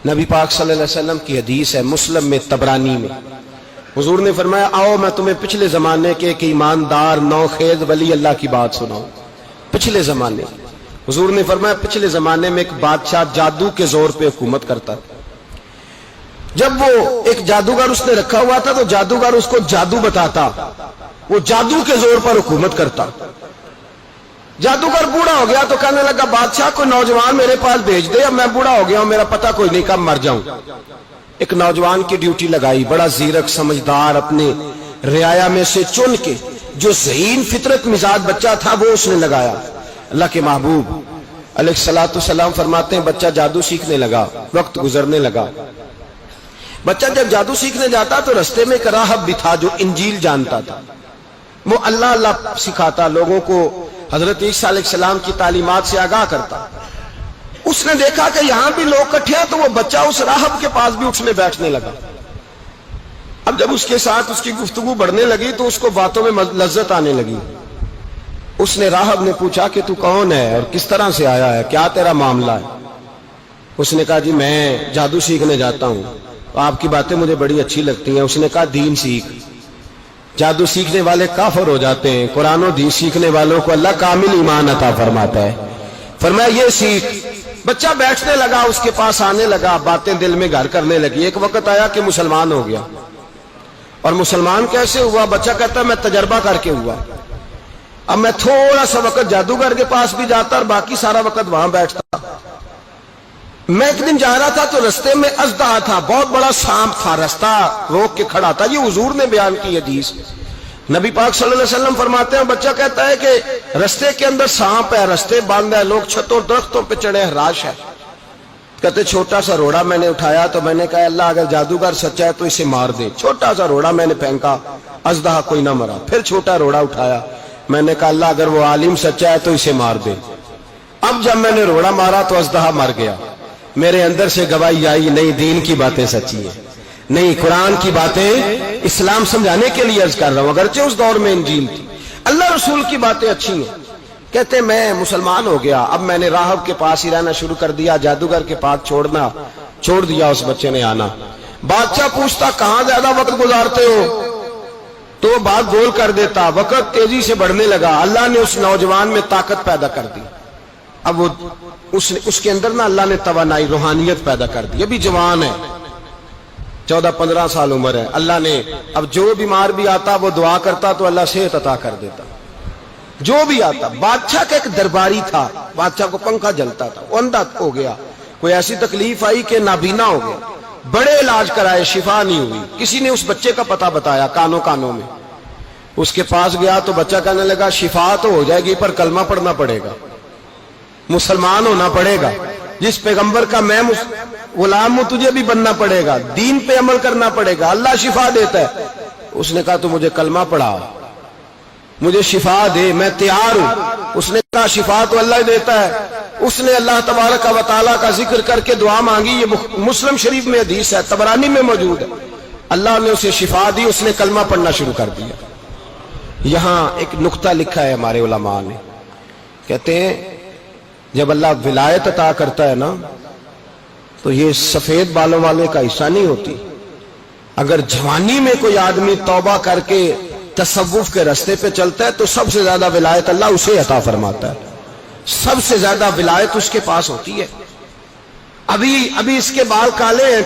نبی پاک صلی اللہ علیہ وسلم کی حدیث ہے مسلم میں طبرانی میں، حضور نے فرمایا آؤ میں تمہیں پچھلے زمانے کے ایک ایماندار نوخیز ولی اللہ کی بات سناؤں۔ پچھلے زمانے حضور نے فرمایا پچھلے زمانے میں ایک بادشاہ جادو کے زور پہ حکومت کرتا تھا۔ جب وہ ایک جادوگر اس نے رکھا ہوا تھا تو جادوگر اس کو جادو بتاتا، وہ جادو کے زور پر حکومت کرتا۔ جادوگر بوڑھا ہو گیا تو کہنے لگا بادشاہ کوئی نوجوان میرے پاس بھیج دے، اب میں بوڑھا ہو گیا ہوں، میرا پتہ کوئی نہیں کب مر جاؤں۔ ایک نوجوان کی ڈیوٹی لگائی، بڑا زیرک سمجھدار، اپنے رعایا میں سے چن کے جو ذہین فطرت مزاج بچہ تھا وہ اس نے لگایا۔ اللہ کے محبوب علیہ الصلوۃ والسلام فرماتے ہیں بچہ جادو سیکھنے لگا، وقت گزرنے لگا۔ بچہ جب جادو سیکھنے جاتا تو رستے میں ایک راہب بھی تھا جو انجیل جانتا تھا، وہ اللہ اللہ سکھاتا، لوگوں کو حضرت عیسیٰ علیہ السلام کی تعلیمات سے آگاہ کرتا۔ اس نے دیکھا کہ یہاں بھی لوگ اکٹھے ہیں تو وہ بچہ اس راہب کے پاس بھی اٹھنے بیٹھنے لگا۔ اب جب اس کے ساتھ اس کی گفتگو بڑھنے لگی تو اس کو باتوں میں لذت آنے لگی۔ اس نے راہب نے پوچھا کہ تو کون ہے اور کس طرح سے آیا ہے، کیا تیرا معاملہ ہے؟ اس نے کہا جی میں جادو سیکھنے جاتا ہوں، آپ کی باتیں مجھے بڑی اچھی لگتی ہیں۔ اس نے کہا دین سیکھ، جادو سیکھنے والے کافر ہو جاتے ہیں، قرآن و دین سیکھنے والوں کو اللہ کامل ایمان عطا فرماتا ہے۔ فرمایا یہ سیکھ۔ بچہ بیٹھنے لگا، اس کے پاس آنے لگا، باتیں دل میں گھر کرنے لگی۔ ایک وقت آیا کہ مسلمان ہو گیا، اور مسلمان کیسے ہوا؟ بچہ کہتا ہے میں تجربہ کر کے ہوا۔ اب میں تھوڑا سا وقت جادوگر کے پاس بھی جاتا اور باقی سارا وقت وہاں بیٹھتا۔ میں ایک دن جا رہا تھا تو رستے میں اژدہا تھا، بہت بڑا سانپ تھا، رستہ روک کے کھڑا تھا۔ یہ حضور نے بیان کی حدیث۔ نبی پاک صلی اللہ علیہ وسلم فرماتے ہیں بچہ کہتا ہے کہ رستے کے اندر سانپ ہے، رستے بند ہے، لوگ چھتوں درختوں پہ چڑھے ہیں، راش ہے۔ کہتے چھوٹا سا روڑا میں نے اٹھایا تو میں نے کہا اللہ اگر جادوگر سچا ہے تو اسے مار دے۔ چھوٹا سا روڑا میں نے پھینکا، اژدہا کوئی نہ مرا۔ پھر چھوٹا روڑا اٹھایا، میں نے کہا اللہ اگر وہ عالم سچا ہے تو اسے مار دے۔ اب جب میں نے روڑا مارا تو اژدہا مر گیا۔ میرے اندر سے گواہی آئی نہیں دین کی باتیں سچی ہیں، نہیں قرآن کی باتیں اسلام سمجھانے کے لیے عرض کر رہا ہوں، اگرچہ اس دور میں انجیل تھی، اللہ رسول کی باتیں اچھی ہیں۔ کہتے میں مسلمان ہو گیا، اب میں نے راہب کے پاس ہی رہنا شروع کر دیا، جادوگر کے پاس چھوڑ دیا اس بچے نے آنا۔ بادشاہ پوچھتا کہاں زیادہ وقت گزارتے ہو تو وہ بات گول کر دیتا۔ وقت تیزی سے بڑھنے لگا، اللہ نے اس نوجوان میں طاقت پیدا کر دی۔ اب وہ اس کے اندر نا اللہ نے توانائی روحانیت پیدا کر دی، ابھی جوان ہے، 14-15 سال عمر ہے۔ اللہ نے اب جو بیمار بھی آتا وہ دعا کرتا تو اللہ صحت عطا کر دیتا، جو بھی آتا۔ بادشاہ کا ایک درباری تھا، بادشاہ کو پنکھا جلتا تھا، وہ اندھا ہو گیا، کوئی ایسی تکلیف آئی کہ نابینا ہو گیا، بڑے علاج کرائے شفا نہیں ہوئی۔ کسی نے اس بچے کا پتہ بتایا کانوں میں، اس کے پاس گیا تو بچہ کہنے لگا شفا تو ہو جائے گی پر کلمہ پڑھنا پڑے گا، مسلمان ہونا پڑے گا، جس پیغمبر کا میں غلام ہوں تجھے بھی بننا پڑے گا، دین پہ عمل کرنا پڑے گا، اللہ شفا دیتا ہے۔ اس نے کہا تو مجھے کلمہ پڑھا، مجھے شفا دے، میں تیار ہوں۔ اس نے کہا شفا تو اللہ ہی دیتا ہے۔ اس نے اللہ تبارک و تعالیٰ کا ذکر کر کے دعا مانگی، یہ مسلم شریف میں حدیث ہے، طبرانی میں موجود ہے۔ اللہ نے اسے شفا دی، اس نے کلمہ پڑھنا شروع کر دیا۔ یہاں ایک نقطہ لکھا ہے ہمارے علماء نے، کہتے ہیں جب اللہ ولایت عطا کرتا ہے نا تو یہ سفید بالوں والے کا حصہ نہیں ہوتی۔ اگر جوانی میں کوئی آدمی توبہ کر کے تصوف کے راستے پہ چلتا ہے تو سب سے زیادہ ولایت اللہ اسے عطا فرماتا ہے، سب سے زیادہ ولایت اس کے پاس ہوتی ہے۔ ابھی اس کے بال کالے ہیں